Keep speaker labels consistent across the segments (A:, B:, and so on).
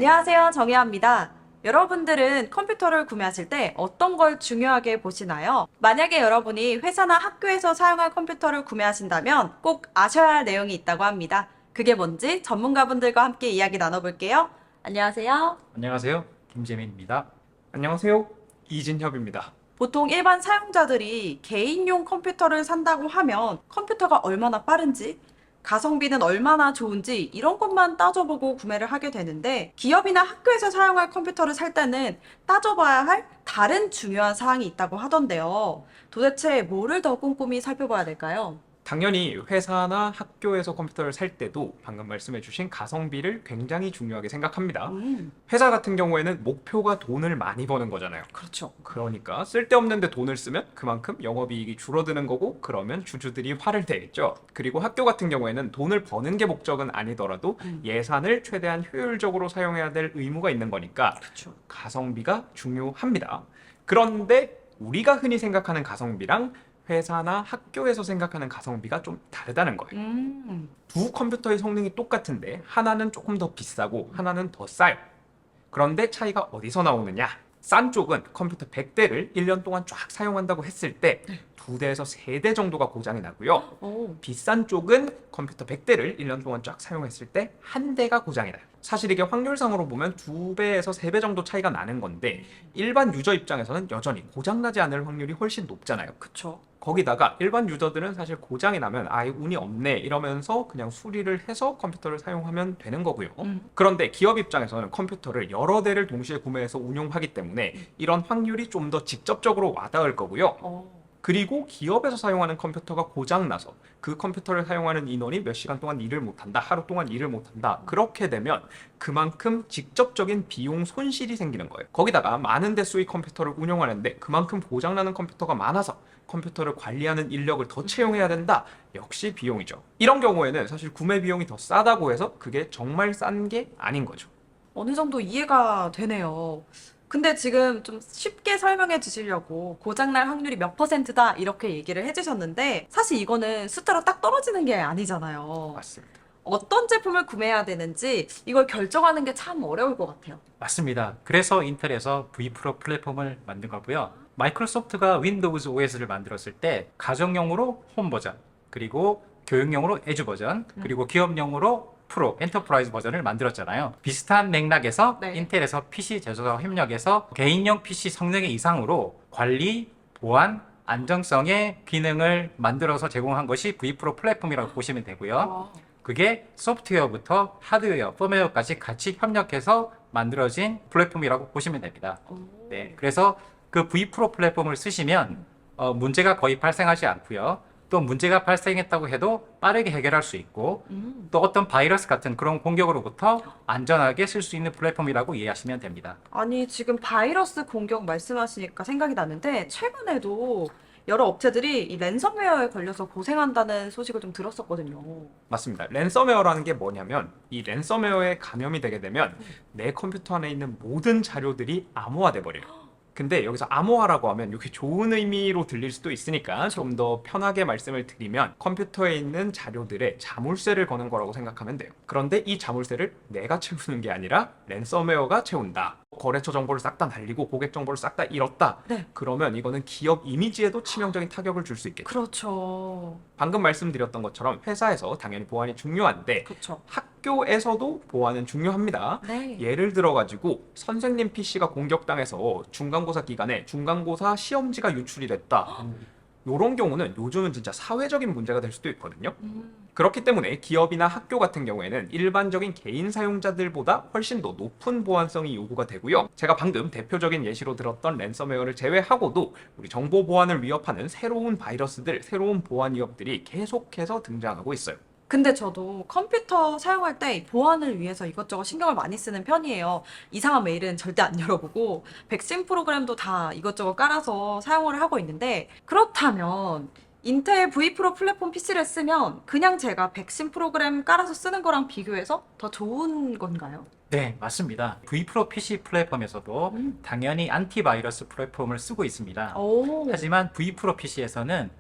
A: 안녕하세요. 정혜아입니다. 여러분들은 컴퓨터를 구매하실 때 어떤 걸 중요하게 보시나요? 만약에 여러분이 회사나 학교에서 사용할 컴퓨터를 구매하신다면 꼭 아셔야 할 내용이 있다고 합니다. 그게 뭔지 전문가분들과 함께 이야기 나눠볼게요. 안녕하세요.
B: 안녕하세요. 김재민입니다.
C: 안녕하세요. 이진협입니다.
A: 보통 일반 사용자들이 개인용 컴퓨터를 산다고 하면 컴퓨터가 얼마나 빠른지, 가성비는 얼마나 좋은지 이런 것만 따져보고 구매를 하게 되는데 기업이나 학교에서 사용할 컴퓨터를 살 때는 따져봐야 할 다른 중요한 사항이 있다고 하던데요. 도대체 뭐를 더 꼼꼼히 살펴봐야 될까요?
C: 당연히 회사나 학교에서 컴퓨터를 살 때도 방금 말씀해주신 가성비를 굉장히 중요하게 생각합니다. 회사 같은 경우에는 목표가 돈을 많이 버는 거잖아요.
A: 그렇죠.
C: 그러니까 쓸데없는데 돈을 쓰면 그만큼 영업이익이 줄어드는 거고 그러면 주주들이 화를 내겠죠. 그리고 학교 같은 경우에는 돈을 버는 게 목적은 아니더라도 예산을 최대한 효율적으로 사용해야 될 의무가 있는 거니까
A: 그렇죠.
C: 가성비가 중요합니다. 그런데 우리가 흔히 생각하는 가성비랑 회사나 학교에서 생각하는 가성비가 좀 다르다는 거예요. 두 컴퓨터의 성능이 똑같은데 하나는 조금 더 비싸고 하나는 더 싸요. 그런데 차이가 어디서 나오느냐? 싼 쪽은 컴퓨터 100대를 1년 동안 쫙 사용한다고 했을 때 2대에서 3대 정도가 고장이 나고요.
A: 오,
C: 비싼 쪽은 컴퓨터 100대를 1년 동안 쫙 사용했을 때 1대가 고장이 나요. 사실 이게 확률상으로 보면 2배에서 3배 정도 차이가 나는 건데 일반 유저 입장에서는 여전히 고장나지 않을 확률이 훨씬 높잖아요.
A: 그쵸.
C: 거기다가 일반 유저들은 사실 고장이 나면 아예 운이 없네 이러면서 그냥 수리를 해서 컴퓨터를 사용하면 되는 거고요. 그런데 기업 입장에서는 컴퓨터를 여러 대를 동시에 구매해서 운용하기 때문에 이런 확률이 좀 더 직접적으로 와닿을 거고요. 그리고 기업에서 사용하는 컴퓨터가 고장나서 그 컴퓨터를 사용하는 인원이 몇 시간 동안 일을 못한다, 하루 동안 일을 못한다. 그렇게 되면 그만큼 직접적인 비용 손실이 생기는 거예요. 거기다가 많은 대수의 컴퓨터를 운영하는데 그만큼 고장나는 컴퓨터가 많아서 컴퓨터를 관리하는 인력을 더 채용해야 된다. 역시 비용이죠. 이런 경우에는 사실 구매 비용이 더 싸다고 해서 그게 정말 싼 게 아닌 거죠.
A: 어느 정도 이해가 되네요. 근데 지금 좀 쉽게 설명해 주시려고 고장날 확률이 몇 퍼센트다 이렇게 얘기를 해주셨는데 사실 이거는 숫자로 딱 떨어지는 게 아니잖아요.
C: 맞습니다.
A: 어떤 제품을 구매해야 되는지 이걸 결정하는 게 참 어려울 것 같아요.
B: 맞습니다. 그래서 인텔에서 vPro 플랫폼을 만든 거고요. 마이크로소프트가 윈도우즈 OS를 만들었을 때 가정용으로 홈 버전, 그리고 교육용으로 에듀 버전, 그리고 기업용으로 프로, 엔터프라이즈 버전을 만들었잖아요. 비슷한 맥락에서
A: 네.
B: 인텔에서 PC 제조사와 협력해서 개인용 PC 성능의 이상으로 관리, 보안, 안정성의 기능을 만들어서 제공한 것이 vPro 플랫폼이라고 보시면 되고요.
A: 와,
B: 그게 소프트웨어부터 하드웨어, 펌웨어까지 같이 협력해서 만들어진 플랫폼이라고 보시면 됩니다. 네, 그래서 그 vPro 플랫폼을 쓰시면 문제가 거의 발생하지 않고요. 또 문제가 발생했다고 해도 빠르게 해결할 수 있고 또 어떤 바이러스 같은 그런 공격으로부터 안전하게 쓸 수 있는 플랫폼이라고 이해하시면 됩니다.
A: 아니 지금 바이러스 공격 말씀하시니까 생각이 나는데 최근에도 여러 업체들이 이 랜섬웨어에 걸려서 고생한다는 소식을 좀 들었었거든요.
C: 맞습니다. 랜섬웨어라는 게 뭐냐면 이 랜섬웨어에 감염이 되게 되면 내 컴퓨터 안에 있는 모든 자료들이 암호화돼 버려요. 근데 여기서 암호화라고 하면 이렇게 좋은 의미로 들릴 수도 있으니까 좀 더 편하게 말씀을 드리면 컴퓨터에 있는 자료들에 자물쇠를 거는 거라고 생각하면 돼요. 그런데 이 자물쇠를 내가 채우는 게 아니라 랜섬웨어가 채운다. 거래처 정보를 싹 다 날리고 고객 정보를 싹 다 잃었다.
A: 네.
C: 그러면 이거는 기업 이미지에도 치명적인 타격을 줄 수 있겠죠.
A: 그렇죠.
C: 방금 말씀드렸던 것처럼 회사에서 당연히 보안이 중요한데
A: 그렇죠.
C: 학교에서도 보안은 중요합니다.
A: 네.
C: 예를 들어가지고 선생님 PC가 공격당해서 중간고사 기간에 중간고사 시험지가 유출이 됐다. 이런 경우는 요즘은 진짜 사회적인 문제가 될 수도 있거든요. 그렇기 때문에 기업이나 학교 같은 경우에는 일반적인 개인 사용자들보다 훨씬 더 높은 보안성이 요구가 되고요. 제가 방금 대표적인 예시로 들었던 랜섬웨어를 제외하고도 우리 정보 보안을 위협하는 새로운 바이러스들, 새로운 보안 위협들이 계속해서 등장하고 있어요.
A: 근데 저도 컴퓨터 사용할 때 보안을 위해서 이것저것 신경을 많이 쓰는 편이에요. 이상한 메일은 절대 안 열어보고 백신 프로그램도 다 이것저것 깔아서 사용을 하고 있는데 그렇다면 인텔 vPro 플랫폼 PC를 쓰면 그냥 제가 백신 프로그램 깔아서 쓰는 거랑 비교해서 더 좋은 건가요?
B: 네, 맞습니다. vPro PC 플랫폼에서도 당연히 안티바이러스 플랫폼을 쓰고 있습니다.
A: 오,
B: 하지만 vPro PC에서는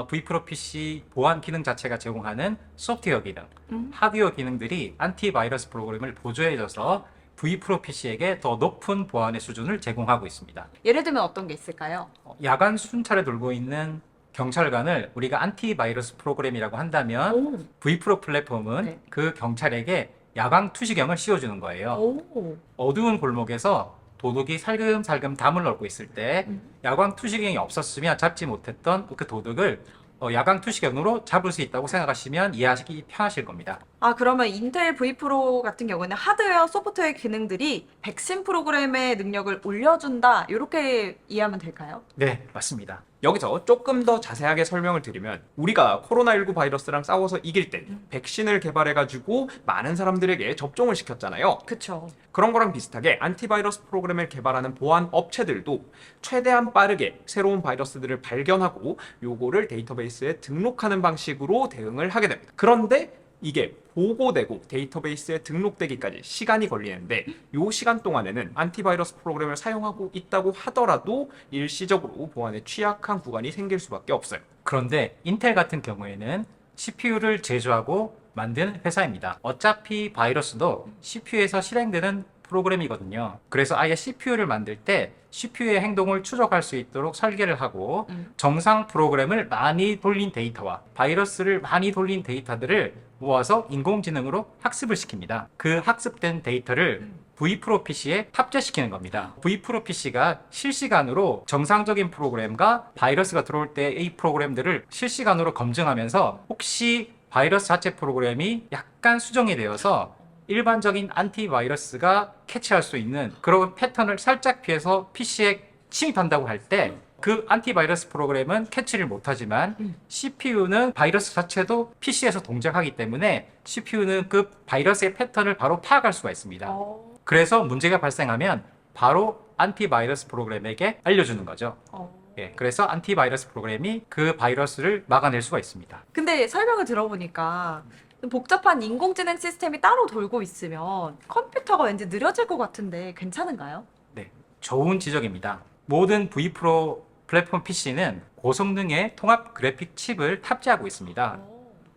B: vPro PC 보안 기능 자체가 제공하는 소프트웨어 기능, 하드웨어 기능들이 안티바이러스 프로그램을 보조해줘서 V프로 PC에게 더 높은 보안의 수준을 제공하고 있습니다.
A: 예를 들면 어떤 게 있을까요?
B: 야간 순찰을 돌고 있는 경찰관을 우리가 안티바이러스 프로그램이라고 한다면
A: 오.
B: V프로 플랫폼은
A: 네.
B: 그 경찰에게 야광 투시경을 씌워주는 거예요.
A: 오.
B: 어두운 골목에서 도둑이 살금살금 담을 넣고 있을 때 야광 투시경이 없었으면 잡지 못했던 그 도둑을 야광 투시경으로 잡을 수 있다고 생각하시면 이해하시기 편하실 겁니다.
A: 아, 그러면 인텔 V프로 같은 경우는 하드웨어, 소프트웨어 기능들이 백신 프로그램의 능력을 올려준다. 이렇게 이해하면 될까요?
B: 네, 맞습니다.
C: 여기서 조금 더 자세하게 설명을 드리면 우리가 코로나19 바이러스랑 싸워서 이길 때 백신을 개발해가지고 많은 사람들에게 접종을 시켰잖아요.
A: 그쵸.
C: 그런 거랑 비슷하게 안티바이러스 프로그램을 개발하는 보안 업체들도 최대한 빠르게 새로운 바이러스들을 발견하고 요거를 데이터베이스에 등록하는 방식으로 대응을 하게 됩니다. 그런데 이게 보고되고 데이터베이스에 등록되기까지 시간이 걸리는데 이 시간 동안에는 안티바이러스 프로그램을 사용하고 있다고 하더라도 일시적으로 보안에 취약한 구간이 생길 수밖에 없어요.
B: 그런데 인텔 같은 경우에는 CPU를 제조하고 만든 회사입니다. 어차피 바이러스도 CPU에서 실행되는 프로그램이거든요. 그래서 아예 CPU를 만들 때 CPU의 행동을 추적할 수 있도록 설계를 하고 정상 프로그램을 많이 돌린 데이터와 바이러스를 많이 돌린 데이터들을 모아서 인공지능으로 학습을 시킵니다. 그 학습된 데이터를 V프로 PC에 탑재시키는 겁니다. V프로 PC가 실시간으로 정상적인 프로그램과 바이러스가 들어올 때 이 프로그램들을 실시간으로 검증하면서 혹시 바이러스 자체 프로그램이 약간 수정이 되어서 일반적인 안티바이러스가 캐치할 수 있는 그런 패턴을 살짝 피해서 PC에 침입한다고 할 때 그 안티바이러스 프로그램은 캐치를 못하지만 CPU는 바이러스 자체도 PC에서 동작하기 때문에 CPU는 그 바이러스의 패턴을 바로 파악할 수가 있습니다. 그래서 문제가 발생하면 바로 안티바이러스 프로그램에게 알려주는 거죠. 예, 그래서 안티바이러스 프로그램이 그 바이러스를 막아낼 수가 있습니다.
A: 근데 설명을 들어보니까 복잡한 인공지능 시스템이 따로 돌고 있으면 컴퓨터가 왠지 느려질 것 같은데 괜찮은가요?
B: 네, 좋은 지적입니다. 모든 V프로 플랫폼 PC는 고성능의 통합 그래픽 칩을 탑재하고 있습니다.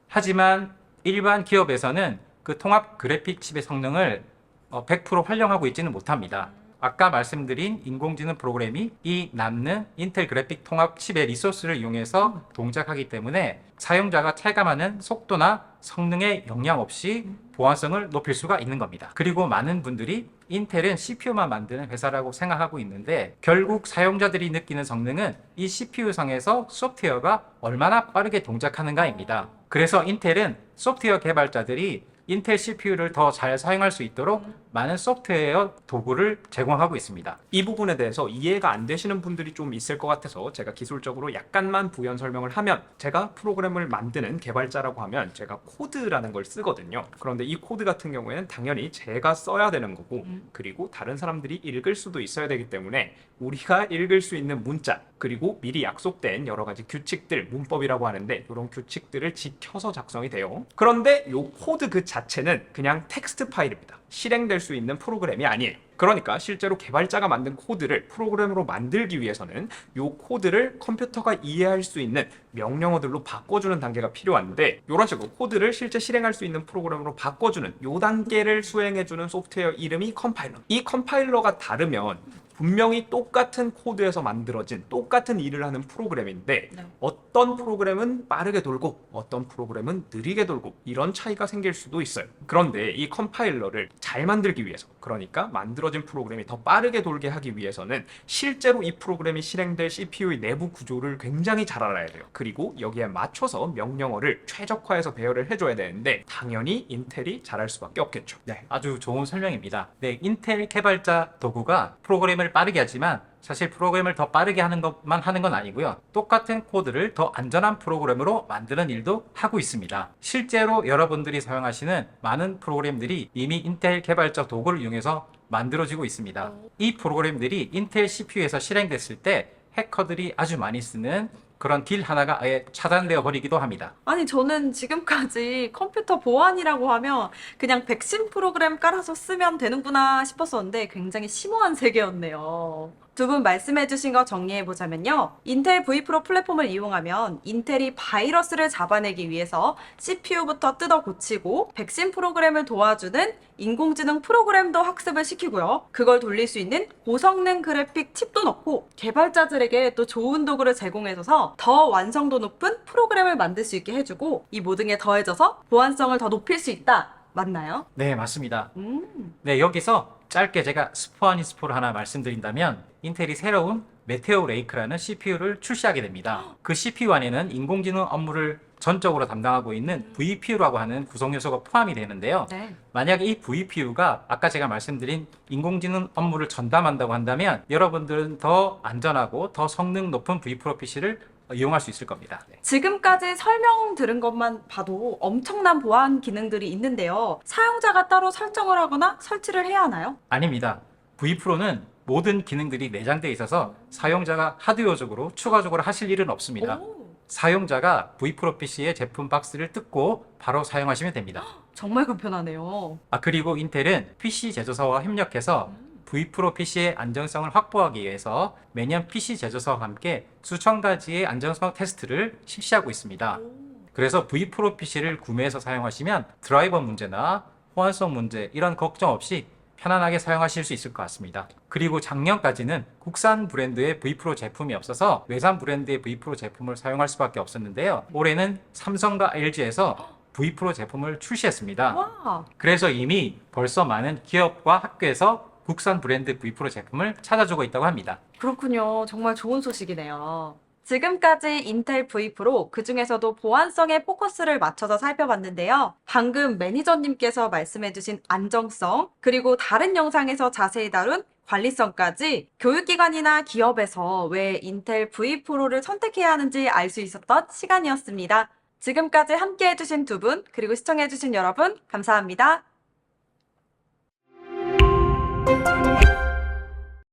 B: 하지만 일반 기업에서는 그 통합 그래픽 칩의 성능을 100% 활용하고 있지는 못합니다. 아까 말씀드린 인공지능 프로그램이 이 남는 인텔 그래픽 통합 칩의 리소스를 이용해서 동작하기 때문에 사용자가 체감하는 속도나 성능에 영향 없이 보안성을 높일 수가 있는 겁니다. 그리고 많은 분들이 인텔은 CPU만 만드는 회사라고 생각하고 있는데 결국 사용자들이 느끼는 성능은 이 CPU 상에서 소프트웨어가 얼마나 빠르게 동작하는가입니다. 그래서 인텔은 소프트웨어 개발자들이 인텔 CPU를 더 잘 사용할 수 있도록 많은 소프트웨어 도구를 제공하고 있습니다.
C: 이 부분에 대해서 이해가 안 되시는 분들이 좀 있을 것 같아서 제가 기술적으로 약간만 부연 설명을 하면 제가 프로그램을 만드는 개발자라고 하면 제가 코드라는 걸 쓰거든요. 그런데 이 코드 같은 경우에는 당연히 제가 써야 되는 거고 그리고 다른 사람들이 읽을 수도 있어야 되기 때문에 우리가 읽을 수 있는 문자 그리고 미리 약속된 여러 가지 규칙들, 문법이라고 하는데 이런 규칙들을 지켜서 작성이 돼요. 그런데 이 코드 그 자체는 그냥 텍스트 파일입니다. 실행될 수 있는 프로그램이 아니에요. 그러니까 실제로 개발자가 만든 코드를 프로그램으로 만들기 위해서는 이 코드를 컴퓨터가 이해할 수 있는 명령어들로 바꿔주는 단계가 필요한데 이런 식으로 코드를 실제 실행할 수 있는 프로그램으로 바꿔주는 이 단계를 수행해주는 소프트웨어 이름이 컴파일러. 이 컴파일러가 다르면 분명히 똑같은 코드에서 만들어진 똑같은 일을 하는 프로그램인데 어떤 프로그램은 빠르게 돌고 어떤 프로그램은 느리게 돌고 이런 차이가 생길 수도 있어요. 그런데 이 컴파일러를 잘 만들기 위해서 그러니까 만들어진 프로그램이 더 빠르게 돌게 하기 위해서는 실제로 이 프로그램이 실행될 CPU의 내부 구조를 굉장히 잘 알아야 돼요. 그리고 여기에 맞춰서 명령어를 최적화해서 배열을 해줘야 되는데 당연히 인텔이 잘할 수밖에 없겠죠.
B: 네, 아주 좋은 설명입니다. 네, 인텔 개발자 도구가 프로그램을 빠르게 하지만 사실 프로그램을 더 빠르게 하는 것만 하는 건 아니고요. 똑같은 코드를 더 안전한 프로그램으로 만드는 일도 하고 있습니다. 실제로 여러분들이 사용하시는 많은 프로그램들이 이미 인텔 개발자 도구를 이용해서 만들어지고 있습니다. 이 프로그램들이 인텔 CPU에서 실행됐을 때 해커들이 아주 많이 쓰는 그런 딜 하나가 아예 차단되어 버리기도 합니다.
A: 아니, 저는 지금까지 컴퓨터 보안이라고 하면 그냥 백신 프로그램 깔아서 쓰면 되는구나 싶었었는데 굉장히 심오한 세계였네요. 두 분 말씀해주신 거 정리해보자면요. 인텔 V프로 플랫폼을 이용하면 인텔이 바이러스를 잡아내기 위해서 CPU부터 뜯어 고치고 백신 프로그램을 도와주는 인공지능 프로그램도 학습을 시키고요. 그걸 돌릴 수 있는 고성능 그래픽 칩도 넣고 개발자들에게 또 좋은 도구를 제공해줘서 더 완성도 높은 프로그램을 만들 수 있게 해주고 이 모든 게 더해져서 보안성을 더 높일 수 있다. 맞나요?
B: 네, 맞습니다. 네, 여기서 짧게 제가 스포 아닌 스포를 하나 말씀드린다면 인텔이 새로운 메테오 레이크라는 CPU를 출시하게 됩니다. 그 CPU 안에는 인공지능 업무를 전적으로 담당하고 있는 VPU라고 하는 구성 요소가 포함이 되는데요.
A: 네.
B: 만약에 이 VPU가 아까 제가 말씀드린 인공지능 업무를 전담한다고 한다면 여러분들은 더 안전하고 더 성능 높은 V프로 PC를 이용할 수 있을 겁니다. 네.
A: 지금까지 설명 들은 것만 봐도 엄청난 보안 기능들이 있는데요. 사용자가 따로 설정을 하거나 설치를 해야 하나요?
B: 아닙니다. V프로는 모든 기능들이 내장되어 있어서 사용자가 하드웨어적으로 추가적으로 하실 일은 없습니다.
A: 오,
B: 사용자가 V프로 PC의 제품 박스를 뜯고 바로 사용하시면 됩니다.
A: 정말 간편하네요.
B: 그리고 인텔은 PC 제조사와 협력해서 V프로 PC의 안정성을 확보하기 위해서 매년 PC 제조사와 함께 수천 가지의 안정성 테스트를 실시하고 있습니다. 그래서 V프로 PC를 구매해서 사용하시면 드라이버 문제나 호환성 문제 이런 걱정 없이 편안하게 사용하실 수 있을 것 같습니다. 그리고 작년까지는 국산 브랜드의 V프로 제품이 없어서 외산 브랜드의 V프로 제품을 사용할 수밖에 없었는데요. 올해는 삼성과 LG에서 V프로 제품을 출시했습니다.
A: 와,
B: 그래서 이미 벌써 많은 기업과 학교에서 국산 브랜드 V프로 제품을 찾아주고 있다고 합니다.
A: 그렇군요. 정말 좋은 소식이네요. 지금까지 인텔 V프로 그중에서도 보안성에 포커스를 맞춰서 살펴봤는데요. 방금 매니저님께서 말씀해주신 안정성, 그리고 다른 영상에서 자세히 다룬 관리성까지 교육기관이나 기업에서 왜 인텔 V프로를 선택해야 하는지 알 수 있었던 시간이었습니다. 지금까지 함께 해주신 두 분, 그리고 시청해주신 여러분, 감사합니다.